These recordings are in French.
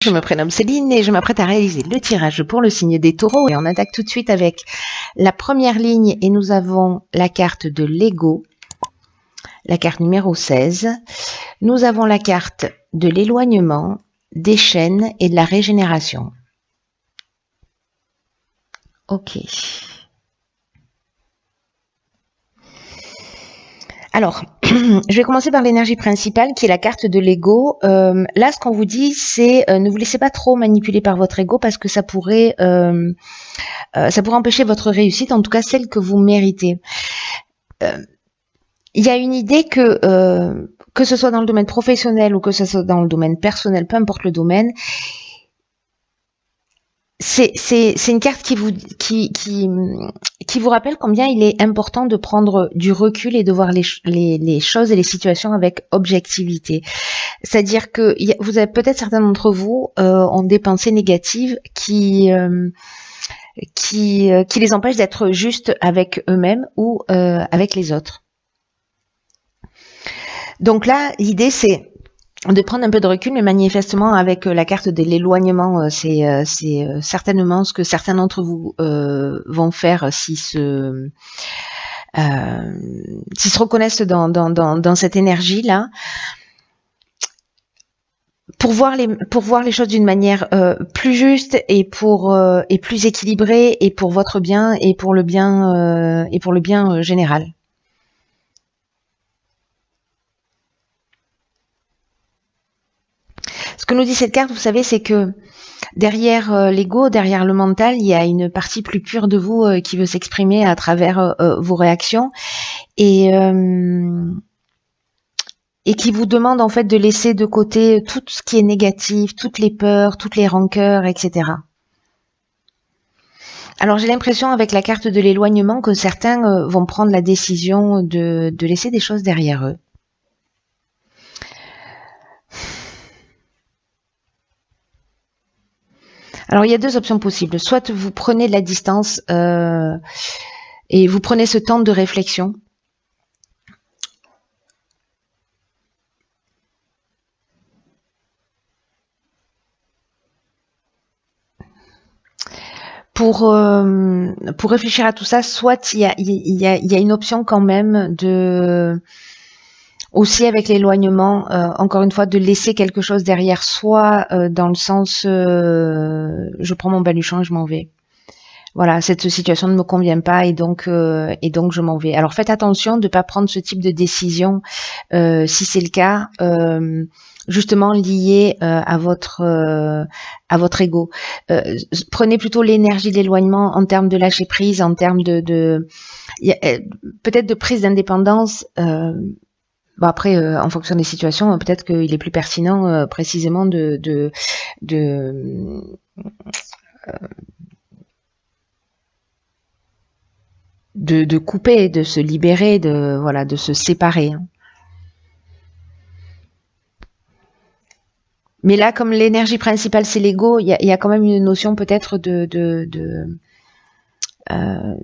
Je me prénomme Céline et je m'apprête à réaliser le tirage pour le signe des taureaux et on attaque tout de suite avec la première ligne et nous avons la carte de l'ego, la carte numéro 16. Nous avons la carte de l'éloignement, des chaînes et de la régénération. Ok. Alors, je vais commencer par l'énergie principale qui est la carte de l'ego. Là, ce qu'on vous dit, c'est ne vous laissez pas trop manipuler par votre ego parce que ça pourrait empêcher votre réussite, en tout cas celle que vous méritez. Il y a une idée que ce soit dans le domaine professionnel ou que ce soit dans le domaine personnel, peu importe le domaine, c'est une carte qui vous rappelle combien il est important de prendre du recul et de voir les choses et les situations avec objectivité. C'est-à-dire que vous avez peut-être certains d'entre vous ont des pensées négatives qui les empêchent d'être justes avec eux-mêmes ou avec les autres. Donc là, l'idée c'est de prendre un peu de recul, mais manifestement avec la carte de l'éloignement, c'est certainement ce que certains d'entre vous vont faire s'ils se reconnaissent dans cette énergie-là, pour voir les choses d'une manière plus juste et plus équilibrée et pour votre bien et pour le bien général. Ce que nous dit cette carte, vous savez, c'est que derrière l'ego, derrière le mental, il y a une partie plus pure de vous qui veut s'exprimer à travers vos réactions et qui vous demande en fait de laisser de côté tout ce qui est négatif, toutes les peurs, toutes les rancœurs, etc. Alors j'ai l'impression avec la carte de l'éloignement que certains vont prendre la décision de laisser des choses derrière eux. Alors il y a deux options possibles. Soit vous prenez de la distance et vous prenez ce temps de réflexion. Pour réfléchir à tout ça, soit il y a une option quand même de aussi avec l'éloignement, encore une fois, de laisser quelque chose derrière soi, dans le sens je prends mon baluchon et je m'en vais. Voilà, cette situation ne me convient pas et donc je m'en vais. Alors faites attention de ne pas prendre ce type de décision si c'est le cas, justement lié à votre ego. Prenez plutôt l'énergie de l'éloignement en termes de lâcher prise, en termes de peut-être de prise d'indépendance. Bon après, en fonction des situations, peut-être qu'il est plus pertinent précisément de couper, de se libérer, de se séparer. Mais là, comme l'énergie principale c'est l'ego, il y a quand même une notion peut-être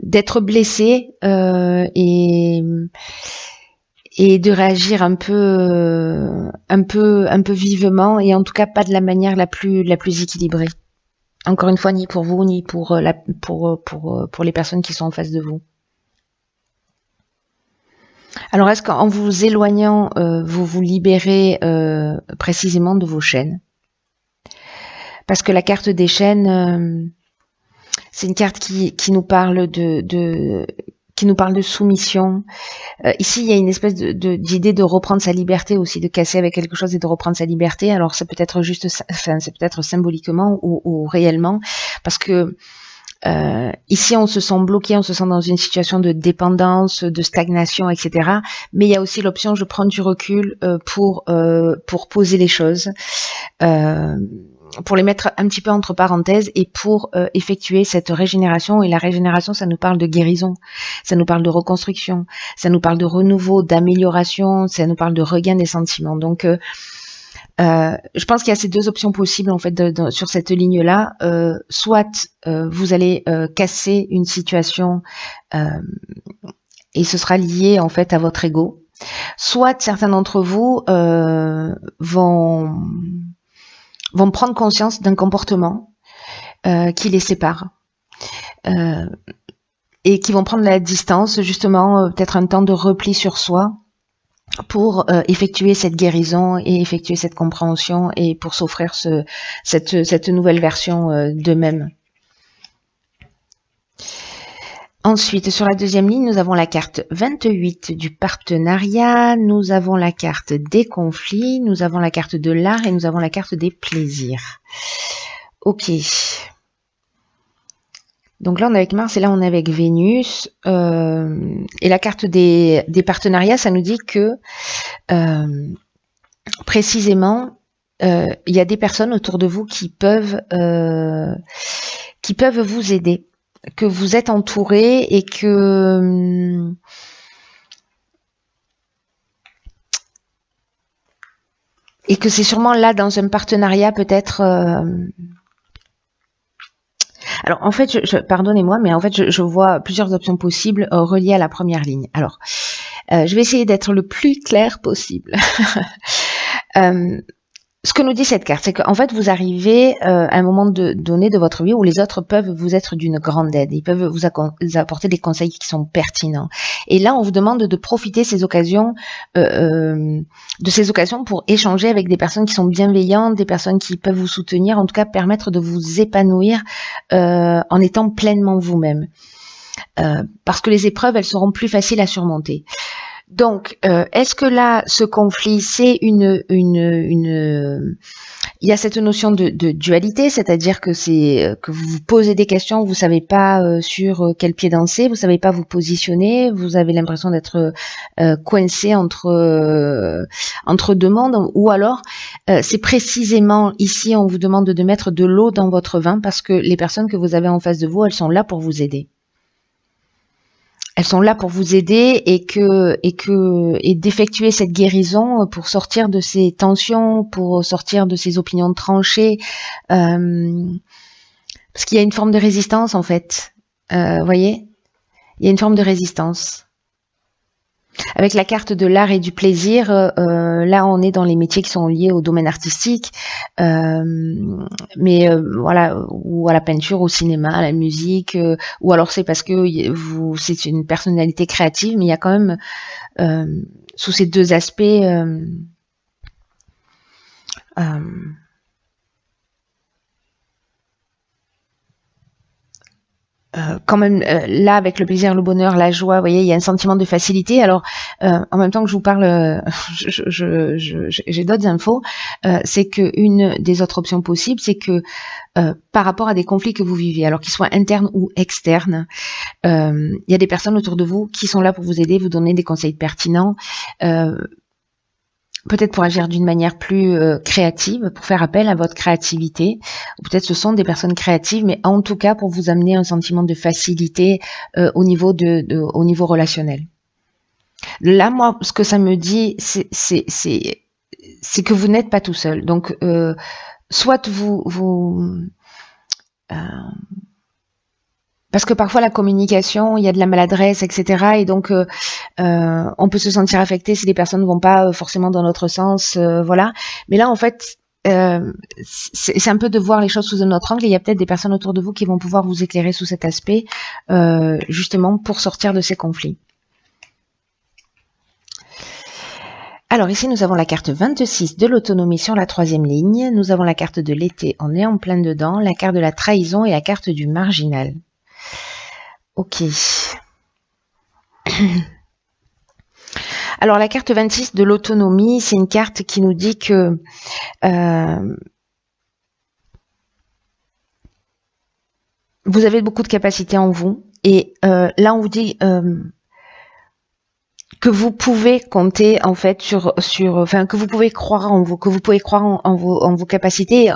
d'être blessé et de réagir un peu vivement et en tout cas pas de la manière la plus équilibrée. Encore une fois, ni pour vous ni pour les personnes qui sont en face de vous. Alors, est-ce qu'en vous éloignant, vous vous libérez précisément de vos chaînes? Parce que la carte des chaînes, c'est une carte qui nous parle de soumission. Ici, il y a une espèce d'idée de reprendre sa liberté aussi, de casser avec quelque chose et de reprendre sa liberté. Alors, ça peut être juste, enfin, c'est peut-être symboliquement ou réellement, parce que ici, on se sent bloqué, on se sent dans une situation de dépendance, de stagnation, etc. Mais il y a aussi l'option, je prends du recul pour poser les choses, pour les mettre un petit peu entre parenthèses et pour effectuer cette régénération. Et la régénération, ça nous parle de guérison, ça nous parle de reconstruction, ça nous parle de renouveau, d'amélioration, ça nous parle de regain des sentiments. Donc, je pense qu'il y a ces deux options possibles en fait sur cette ligne-là. Soit vous allez casser une situation et ce sera lié en fait à votre ego. Soit certains d'entre vous vont vont prendre conscience d'un comportement qui les sépare. Et qui vont prendre la distance, justement, peut-être un temps de repli sur soi pour effectuer cette guérison et effectuer cette compréhension et pour s'offrir cette nouvelle version d'eux-mêmes. Ensuite, sur la deuxième ligne, nous avons la carte 28 du partenariat, nous avons la carte des conflits, nous avons la carte de l'art et nous avons la carte des plaisirs. Ok. Donc là, on est avec Mars et là, on est avec Vénus. Et la carte des partenariats, ça nous dit que précisément, il y a des personnes autour de vous qui peuvent vous aider, que vous êtes entouré et que c'est sûrement là dans un partenariat peut-être. Alors en fait, pardonnez-moi, mais en fait je vois plusieurs options possibles reliées à la première ligne. Alors, je vais essayer d'être le plus clair possible. Ce que nous dit cette carte, c'est qu'en fait, vous arrivez à un moment donné de votre vie où les autres peuvent vous être d'une grande aide. Ils peuvent vous apporter des conseils qui sont pertinents. Et là, on vous demande de profiter de ces occasions pour échanger avec des personnes qui sont bienveillantes, des personnes qui peuvent vous soutenir, en tout cas permettre de vous épanouir en étant pleinement vous-même. Parce que les épreuves, elles seront plus faciles à surmonter. Donc, est-ce que là, ce conflit, c'est il y a cette notion de dualité, c'est-à-dire que que vous vous posez des questions, vous savez pas sur quel pied danser, vous savez pas vous positionner, vous avez l'impression d'être coincé entre deux mondes, ou alors c'est précisément ici, on vous demande de mettre de l'eau dans votre vin parce que les personnes que vous avez en face de vous, elles sont là pour vous aider. Elles sont là pour vous aider et d'effectuer cette guérison pour sortir de ces tensions, pour sortir de ces opinions tranchées, parce qu'il y a une forme de résistance en fait. Voyez, il y a une forme de résistance. Avec la carte de l'art et du plaisir, là on est dans les métiers qui sont liés au domaine artistique, mais voilà, ou à la peinture, au cinéma, à la musique, ou alors c'est parce que c'est une personnalité créative, mais il y a quand même sous ces deux aspects quand même là avec le plaisir, le bonheur, la joie, vous voyez, il y a un sentiment de facilité. Alors en même temps que je vous parle, j'ai d'autres infos. C'est que une des autres options possibles, c'est que par rapport à des conflits que vous vivez, alors qu'ils soient internes ou externes, il y a des personnes autour de vous qui sont là pour vous aider, vous donner des conseils pertinents. Peut-être pour agir d'une manière plus créative, pour faire appel à votre créativité. Ou peut-être ce sont des personnes créatives, mais en tout cas pour vous amener un sentiment de facilité au niveau relationnel. Là, moi, ce que ça me dit, c'est que vous n'êtes pas tout seul. Donc, soit parce que parfois la communication, il y a de la maladresse, etc. Et donc, on peut se sentir affecté si les personnes ne vont pas forcément dans notre sens, voilà. Mais là, en fait, c'est un peu de voir les choses sous un autre angle. Et il y a peut-être des personnes autour de vous qui vont pouvoir vous éclairer sous cet aspect, justement pour sortir de ces conflits. Alors ici, nous avons la carte 26 de l'autonomie sur la troisième ligne. Nous avons la carte de l'été, on est en plein dedans, la carte de la trahison et la carte du marginal. Ok. Alors la carte 26 de l'autonomie, c'est une carte qui nous dit que vous avez beaucoup de capacités en vous. Et là, on vous dit que vous pouvez compter en fait enfin que vous pouvez croire en vous, que vous pouvez croire en vos capacités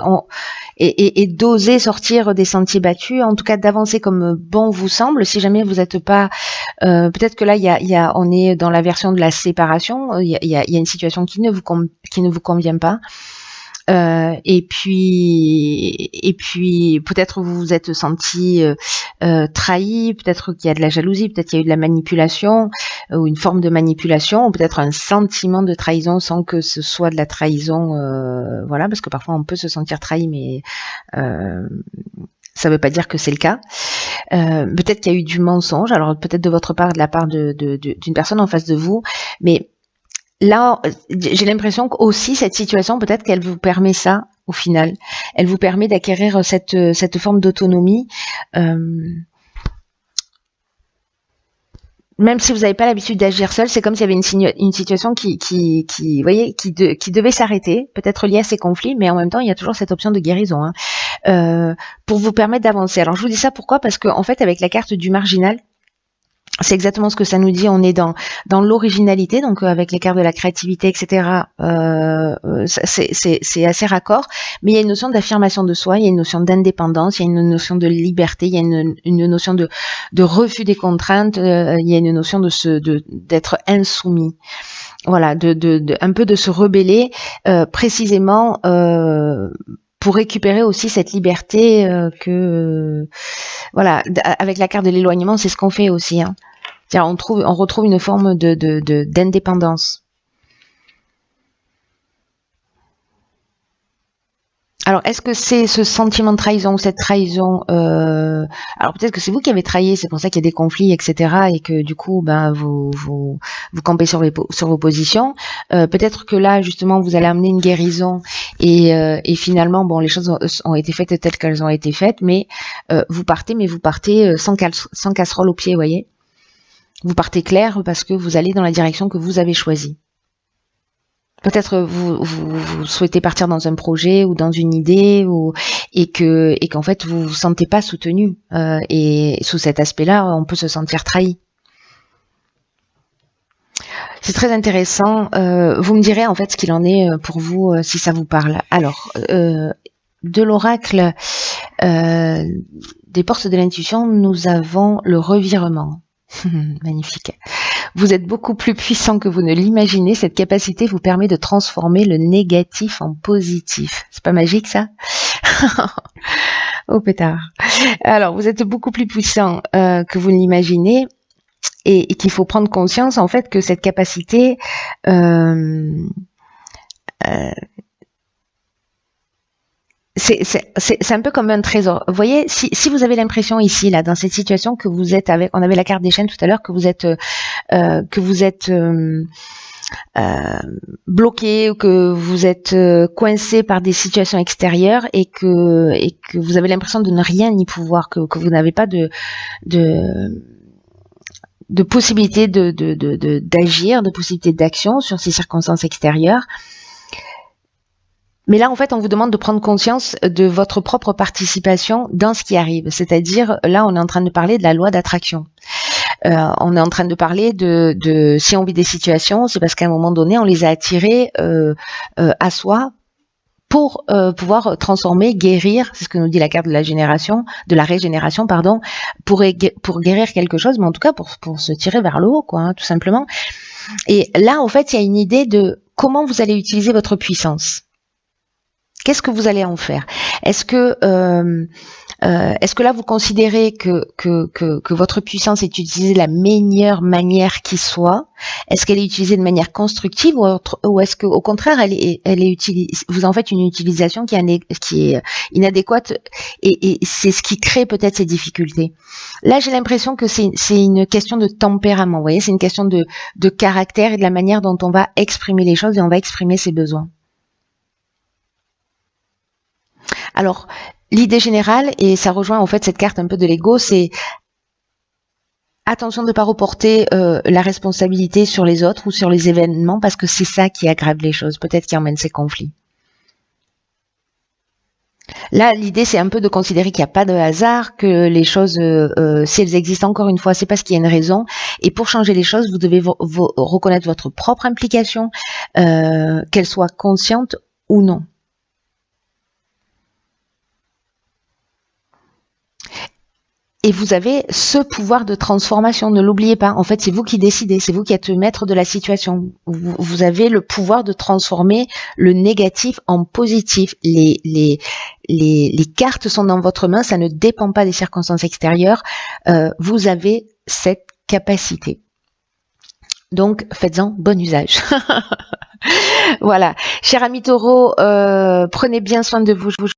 et d'oser sortir des sentiers battus, en tout cas d'avancer comme bon vous semble. Si jamais vous n'êtes pas, peut-être que là on est dans la version de la séparation, il y a une situation qui ne vous convient pas. Et puis peut-être vous vous êtes senti trahi, peut-être qu'il y a de la jalousie, peut-être qu'il y a eu de la manipulation ou une forme de manipulation, ou peut-être un sentiment de trahison sans que ce soit de la trahison, voilà, parce que parfois on peut se sentir trahi, mais ça ne veut pas dire que c'est le cas. Peut-être qu'il y a eu du mensonge, alors peut-être de votre part, de la part d'une personne en face de vous, mais là, j'ai l'impression qu'aussi cette situation, peut-être qu'elle vous permet ça, au final. Elle vous permet d'acquérir cette forme d'autonomie. Même si vous n'avez pas l'habitude d'agir seul, c'est comme s'il y avait une situation qui devait s'arrêter, peut-être liée à ces conflits, mais en même temps, il y a toujours cette option de guérison, hein, pour vous permettre d'avancer. Alors, je vous dis ça pourquoi? Parce que, en fait, avec la carte du marginal, c'est exactement ce que ça nous dit. On est dans l'originalité, donc avec les cartes de la créativité, etc. C'est assez raccord. Mais il y a une notion d'affirmation de soi, il y a une notion d'indépendance, il y a une notion de liberté, il y a une notion de refus des contraintes, il y a une notion d'être insoumis. Voilà, un peu de se rebeller précisément. Pour récupérer aussi cette liberté voilà, avec la carte de l'éloignement, c'est ce qu'on fait aussi, hein. On retrouve une forme d'indépendance. Alors, est-ce que c'est ce sentiment de trahison ou cette trahison alors peut-être que c'est vous qui avez trahi, c'est pour ça qu'il y a des conflits, etc. Et que du coup, ben vous campez sur vos positions. Peut-être que là, justement, vous allez amener une guérison et finalement, bon, les choses ont été faites telles qu'elles ont été faites, mais vous partez sans casserole au pied, vous voyez. Vous partez clair parce que vous allez dans la direction que vous avez choisie. Peut-être vous souhaitez partir dans un projet ou dans une idée et qu'en fait vous vous sentez pas soutenu et sous cet aspect-là on peut se sentir trahi. C'est très intéressant. Vous me direz en fait ce qu'il en est pour vous si ça vous parle. Alors de l'oracle des portes de l'intuition, nous avons le revirement. Magnifique. Vous êtes beaucoup plus puissant que vous ne l'imaginez. Cette capacité vous permet de transformer le négatif en positif. C'est pas magique ça? Oh pétard. Alors, vous êtes beaucoup plus puissant que vous ne l'imaginez et qu'il faut prendre conscience en fait que cette capacité c'est un peu comme un trésor. Vous voyez, si vous avez l'impression ici, là, dans cette situation que vous êtes avec, on avait la carte des chaînes tout à l'heure, que vous êtes bloqué ou que vous êtes coincé par des situations extérieures et que vous avez l'impression de ne rien y pouvoir, que vous n'avez pas de possibilité d'agir, de possibilité d'action sur ces circonstances extérieures. Mais là, en fait, on vous demande de prendre conscience de votre propre participation dans ce qui arrive. C'est-à-dire, là, on est en train de parler de la loi d'attraction. On est en train de parler de si on vit des situations, c'est parce qu'à un moment donné, on les a attirées à soi pour pouvoir transformer, guérir, c'est ce que nous dit la carte de la régénération, pardon, pour guérir quelque chose, mais en tout cas pour se tirer vers le haut, quoi, hein, tout simplement. Et là, en fait, il y a une idée de comment vous allez utiliser votre puissance. Qu'est-ce que vous allez en faire? Est-ce que là vous considérez que votre puissance est utilisée de la meilleure manière qui soit? Est-ce qu'elle est utilisée de manière constructive ou est-ce qu'au contraire vous en faites une utilisation qui est inadéquate et c'est ce qui crée peut-être ces difficultés? Là, j'ai l'impression que c'est une question de tempérament. Vous voyez, c'est une question de caractère et de la manière dont on va exprimer les choses et on va exprimer ses besoins. Alors, l'idée générale, et ça rejoint en fait cette carte un peu de l'ego, c'est attention de ne pas reporter la responsabilité sur les autres ou sur les événements parce que c'est ça qui aggrave les choses, peut-être qui emmène ces conflits. Là, l'idée, c'est un peu de considérer qu'il n'y a pas de hasard, que les choses, si elles existent encore une fois, c'est parce qu'il y a une raison. Et pour changer les choses, vous devez reconnaître votre propre implication, qu'elle soit consciente ou non. Et vous avez ce pouvoir de transformation, ne l'oubliez pas. En fait, c'est vous qui décidez, c'est vous qui êtes le maître de la situation. Vous avez le pouvoir de transformer le négatif en positif. Les cartes sont dans votre main, ça ne dépend pas des circonstances extérieures. Vous avez cette capacité. Donc, faites-en bon usage. Voilà. Cher ami Taureau, prenez bien soin de vous.